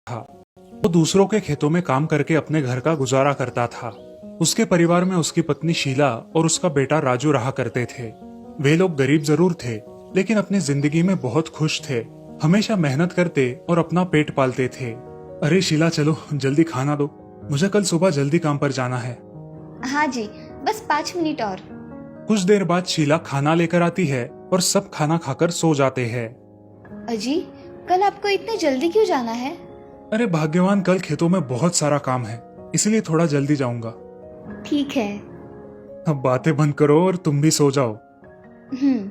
था। वो दूसरों के खेतों में काम करके अपने घर का गुजारा करता था। उसके परिवार में उसकी पत्नी शीला और उसका बेटा राजू रहा करते थे। वे लोग गरीब जरूर थे, लेकिन अपनी जिंदगी में बहुत खुश थे। हमेशा मेहनत करते और अपना पेट पालते थे। अरे शीला, चलो जल्दी खाना दो, मुझे कल सुबह जल्दी काम पर जाना है। हाँ जी, बस 5 मिनट और। कुछ देर बाद शीला खाना लेकर आती है और सब खाना खाकर सो जाते हैं। अजी, कल आपको इतने जल्दी क्यों जाना है? अरे भाग्यवान, कल खेतों में बहुत सारा काम है, इसलिए थोड़ा जल्दी जाऊंगा। ठीक है। अब बातें बंद करो और तुम भी सो जाओ। हम्म।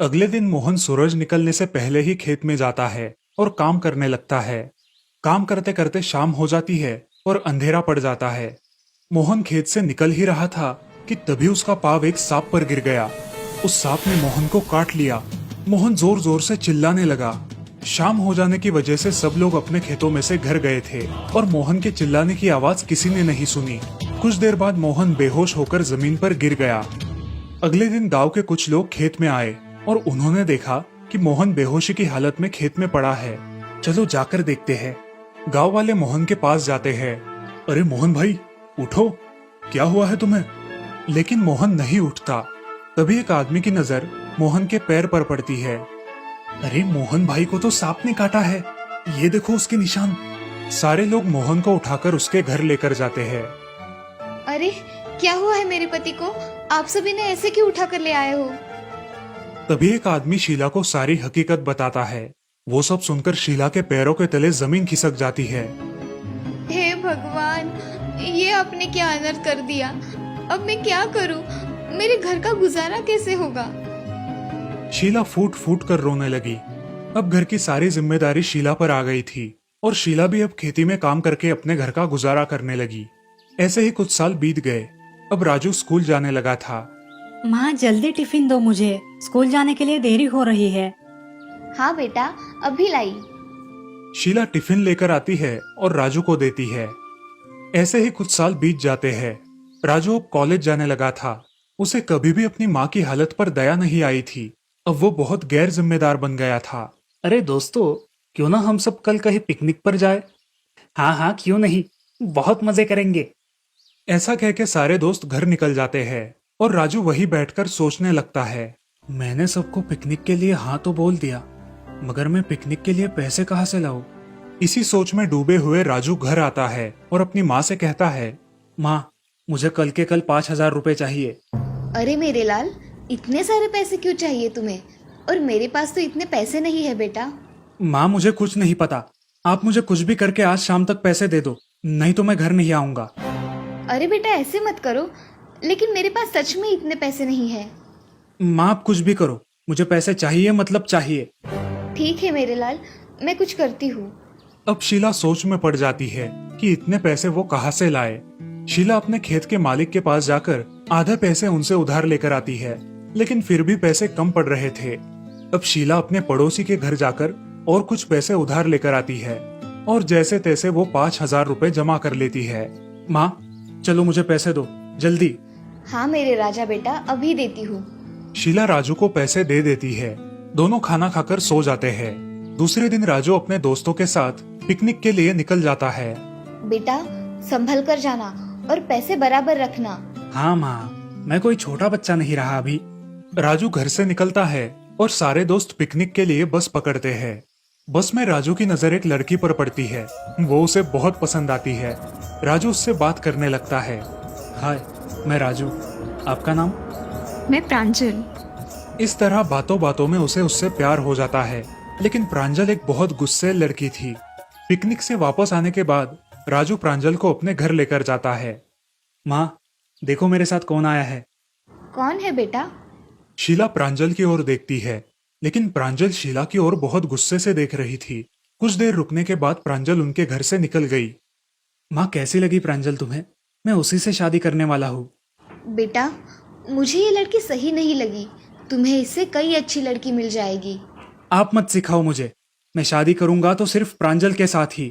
अगले दिन मोहन सूरज निकलने से पहले ही खेत में जाता है और काम करने लगता है। काम करते करते शाम हो जाती है और अंधेरा पड़ जाता है। मोहन खेत से निकल ही रहा था कि तभी उसका पाँव एक सांप पर गिर गया। उस सांप ने मोहन को काट लिया। मोहन जोर जोर से चिल्लाने लगा। शाम हो जाने की वजह से सब लोग अपने खेतों में से घर गए थे और मोहन के चिल्लाने की आवाज किसी ने नहीं सुनी। कुछ देर बाद मोहन बेहोश होकर जमीन पर गिर गया। अगले दिन गांव के कुछ लोग खेत में आए और उन्होंने देखा कि मोहन बेहोशी की हालत में खेत में पड़ा है। चलो जाकर देखते हैं। गांव वाले मोहन के पास जाते हैं। अरे मोहन भाई, उठो, क्या हुआ है तुम्हें? लेकिन मोहन नहीं उठता। तभी एक आदमी की नजर मोहन के पैर पर पड़ती है। अरे मोहन भाई को तो सांप ने काटा है, ये देखो उसके निशान। सारे लोग मोहन को उठाकर उसके घर लेकर जाते हैं। अरे, क्या हुआ है मेरे पति को? आप सभी ने ऐसे क्यों उठा कर ले आए हो? तभी एक आदमी शीला को सारी हकीकत बताता है। वो सब सुनकर शीला के पैरों के तले जमीन खिसक जाती है। हे भगवान, ये आपने क्या अनर्थ कर दिया। अब मैं क्या करूं? मेरे घर का गुजारा कैसे होगा? शीला फूट फूट कर रोने लगी। अब घर की सारी जिम्मेदारी शीला पर आ गई थी और शीला भी अब खेती में काम करके अपने घर का गुजारा करने लगी। ऐसे ही कुछ साल बीत गए। अब राजू स्कूल जाने लगा था। माँ, जल्दी टिफिन दो, मुझे स्कूल जाने के लिए देरी हो रही है। हाँ बेटा, अभी लाई। शीला टिफिन लेकर आती है और राजू को देती है। ऐसे ही कुछ साल बीत जाते हैं। राजू अब कॉलेज जाने लगा था। उसे कभी भी अपनी माँ की हालत पर दया नहीं आई थी। अब वो बहुत गैर जिम्मेदार बन गया था। अरे दोस्तों, क्यों ना हम सब कल कहीं पिकनिक पर जाए? हाँ हाँ, क्यों नहीं, बहुत मजे करेंगे। ऐसा कह के सारे दोस्त घर निकल जाते हैं और राजू वही बैठकर सोचने लगता है। मैंने सबको पिकनिक के लिए हाँ तो बोल दिया, मगर मैं पिकनिक के लिए पैसे कहाँ से लाऊं? इसी सोच में डूबे हुए राजू घर आता है और अपनी माँ से कहता है, माँ, मुझे कल के कल 5,000 रुपए चाहिए। अरे मेरे लाल, इतने सारे पैसे क्यों चाहिए तुम्हें? और मेरे पास तो इतने पैसे नहीं है बेटा। माँ, मुझे कुछ नहीं पता, आप मुझे कुछ भी करके आज शाम तक पैसे दे दो, नहीं तो मैं घर नहीं आऊंगा। अरे बेटा, ऐसे मत करो, लेकिन मेरे पास सच में इतने पैसे नहीं है। माँ, आप कुछ भी करो, मुझे पैसे चाहिए, मतलब चाहिए। ठीक है मेरे लाल, मैं कुछ करती हूँ। अब शीला सोच में पड़ जाती है कि इतने पैसे वो कहाँ से लाए। शीला अपने खेत के मालिक के पास जाकर आधे पैसे उनसे उधार लेकर आती है, लेकिन फिर भी पैसे कम पड़ रहे थे। अब शीला अपने पड़ोसी के घर जाकर और कुछ पैसे उधार लेकर आती है और जैसे तैसे वो 5,000 रुपए जमा कर लेती है। माँ, चलो मुझे पैसे दो, जल्दी। हाँ मेरे राजा बेटा, अभी देती हूँ। शीला राजू को पैसे दे देती है। दोनों खाना खाकर सो जाते हैं। दूसरे दिन राजू अपने दोस्तों के साथ पिकनिक के लिए निकल जाता है। बेटा, संभल कर जाना और पैसे बराबर रखना। हाँ माँ, मैं कोई छोटा बच्चा नहीं रहा अभी। राजू घर से निकलता है और सारे दोस्त पिकनिक के लिए बस पकड़ते हैं। बस में राजू की नजर एक लड़की पर पड़ती है। वो उसे बहुत पसंद आती है। राजू उससे बात करने लगता है। हाय, मैं राजू, आपका नाम? मैं प्रांजल। इस तरह बातों बातों में उसे उससे प्यार हो जाता है। लेकिन प्रांजल एक बहुत गुस्सैल लड़की थी। पिकनिक से वापस आने के बाद राजू प्रांजल को अपने घर लेकर जाता है। माँ, देखो मेरे साथ कौन आया है। कौन है बेटा? शीला प्रांजल की ओर देखती है, लेकिन प्रांजल शीला की ओर बहुत गुस्से से देख रही थी। कुछ देर रुकने के बाद प्रांजल उनके घर से निकल गई। माँ, कैसी लगी प्रांजल तुम्हें? मैं उसी से शादी करने वाला हूँ। बेटा, मुझे ये लड़की सही नहीं लगी। तुम्हें इससे कई अच्छी लड़की मिल जाएगी। आप मत सिखाओ मुझे, मैं शादी करूंगा तो सिर्फ प्रांजल के साथ ही।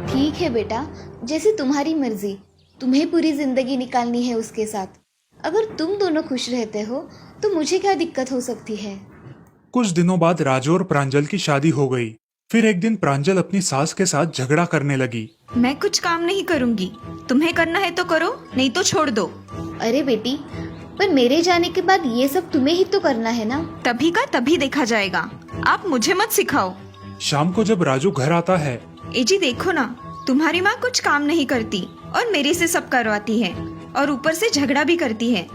ठीक है बेटा, जैसी तुम्हारी मर्जी। तुम्हें पूरी जिंदगी निकालनी है उसके साथ। अगर तुम दोनों खुश रहते हो तो मुझे क्या दिक्कत हो सकती है। कुछ दिनों बाद राजू और प्रांजल की शादी हो गई। फिर एक दिन प्रांजल अपनी सास के साथ झगड़ा करने लगी। मैं कुछ काम नहीं करूंगी, तुम्हें करना है तो करो, नहीं तो छोड़ दो। अरे बेटी, पर मेरे जाने के बाद ये सब तुम्हें ही तो करना है ना। तभी का तभी देखा जाएगा, आप मुझे मत सिखाओ। शाम को जब राजू घर आता है, ए जी देखो ना, तुम्हारी माँ कुछ काम नहीं करती और मेरे से सब करवाती है और ऊपर से झगड़ा भी करती है।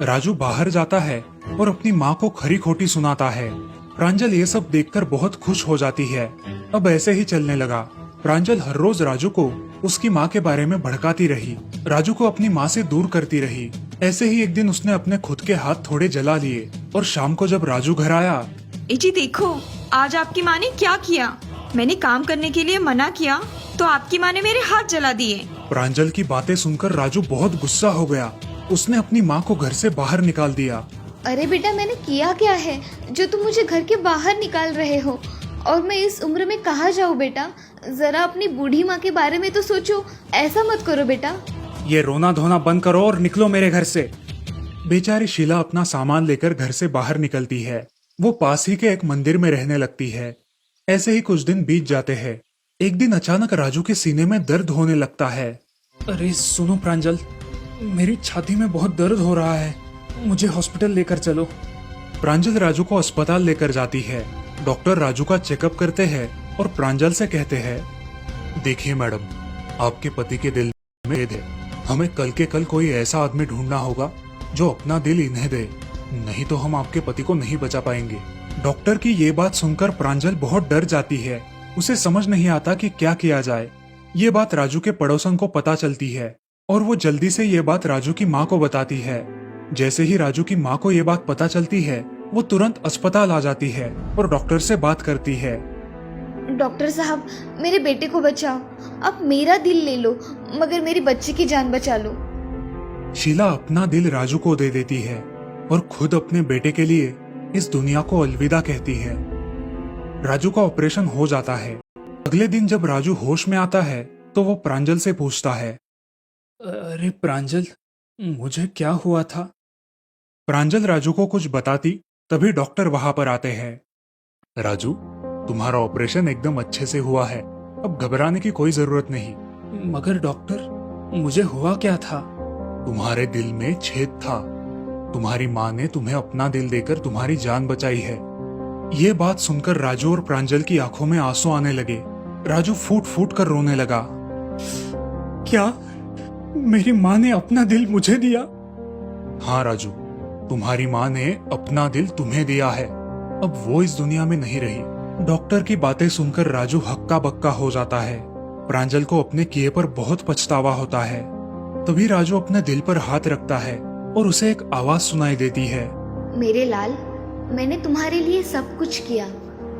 राजू बाहर जाता है और अपनी माँ को खरी खोटी सुनाता है। प्रांजल ये सब देखकर बहुत खुश हो जाती है। अब ऐसे ही चलने लगा। प्रांजल हर रोज राजू को उसकी माँ के बारे में भड़काती रही, राजू को अपनी माँ से दूर करती रही। ऐसे ही एक दिन उसने अपने खुद के हाथ थोड़े जला लिए और शाम को जब राजू घर आया, ए जी देखो, आज आपकी माँ ने क्या किया। मैंने काम करने के लिए मना किया तो आपकी माँ ने मेरे हाथ जला दिए। प्रांजल की बातें सुनकर राजू बहुत गुस्सा हो गया। उसने अपनी माँ को घर से बाहर निकाल दिया। अरे बेटा, मैंने किया क्या है जो तुम मुझे घर के बाहर निकाल रहे हो? और मैं इस उम्र में कहाँ जाऊँ बेटा? जरा अपनी बूढ़ी माँ के बारे में तो सोचो। ऐसा मत करो बेटा। ये रोना धोना बंद करो और निकलो मेरे घर से। बेचारी शीला अपना सामान लेकर घर से बाहर निकलती है। वो पास ही के एक मंदिर में रहने लगती है। ऐसे ही कुछ दिन बीत जाते हैं। एक दिन अचानक राजू के सीने में दर्द होने लगता है। अरे सुनो प्रांजल, मेरी छाती में बहुत दर्द हो रहा है, मुझे हॉस्पिटल लेकर चलो। प्रांजल राजू को अस्पताल लेकर जाती है। डॉक्टर राजू का चेकअप करते हैं और प्रांजल से कहते हैं, देखिए मैडम, आपके पति के दिल में छेद है। हमें कल के कल कोई ऐसा आदमी ढूंढना होगा जो अपना दिल इन्हें दे, नहीं तो हम आपके पति को नहीं बचा पाएंगे। डॉक्टर की ये बात सुनकर प्रांजल बहुत डर जाती है। उसे समझ नहीं आता कि क्या किया जाए। ये बात राजू के पड़ोसन को पता चलती है और वो जल्दी से ये बात राजू की माँ को बताती है। जैसे ही राजू की माँ को ये बात पता चलती है, वो तुरंत अस्पताल आ जाती है और डॉक्टर से बात करती है। डॉक्टर साहब, मेरे बेटे को बचाओ। आप मेरा दिल ले लो, मगर मेरी बच्ची की जान बचा लो। शीला अपना दिल राजू को दे देती है और खुद अपने बेटे के लिए इस दुनिया को अलविदा कहती है। राजू का ऑपरेशन हो जाता है। अगले दिन जब राजू होश में आता है तो वो प्रांजल से पूछता है, अरे प्रांजल, मुझे क्या हुआ था? प्रांजल राजू को कुछ बताती तभी डॉक्टर वहां पर आते हैं। राजू, तुम्हारा ऑपरेशन एकदम अच्छे से हुआ है, अब घबराने की कोई जरूरत नहीं। मगर डॉक्टर, मुझे हुआ क्या था? तुम्हारे दिल में छेद था। तुम्हारी माँ ने तुम्हें अपना दिल देकर तुम्हारी जान बचाई है। ये बात सुनकर राजू और प्रांजल की आंखों में आंसू आने लगे। राजू फूट फूट कर रोने लगा। क्या मेरी माँ ने अपना दिल मुझे दिया? हाँ राजू, तुम्हारी माँ ने अपना दिल तुम्हें दिया है। अब वो इस दुनिया में नहीं रही। डॉक्टर की बातें सुनकर राजू हक्का बक्का हो जाता है। प्रांजल को अपने किए पर बहुत पछतावा होता है। तभी राजू अपने दिल पर हाथ रखता है और उसे एक आवाज सुनाई देती है। मेरे लाल, मैंने तुम्हारे लिए सब कुछ किया,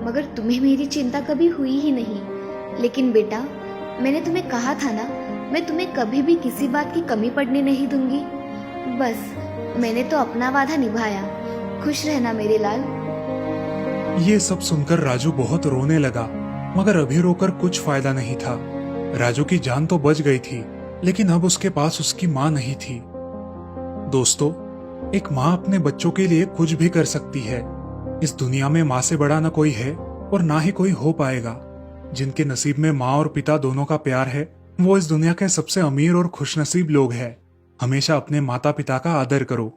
मगर तुम्हें मेरी चिंता कभी हुई ही नहीं। लेकिन बेटा, मैंने तुम्हें कहा था ना, मैं तुम्हें कभी भी किसी बात की कमी पड़ने नहीं दूंगी। बस मैंने तो अपना वादा निभाया। खुश रहना मेरे लाल। ये सब सुनकर राजू बहुत रोने लगा, मगर अभी रोकर कुछ फायदा नहीं था। राजू की जान तो बच गई थी, लेकिन अब उसके पास उसकी माँ नहीं थी। दोस्तों, एक माँ अपने बच्चों के लिए कुछ भी कर सकती है। इस दुनिया में माँ से बड़ा न कोई है और ना ही कोई हो पाएगा। जिनके नसीब में माँ और पिता दोनों का प्यार है, वो इस दुनिया के सबसे अमीर और खुशनसीब लोग हैं। हमेशा अपने माता पिता का आदर करो।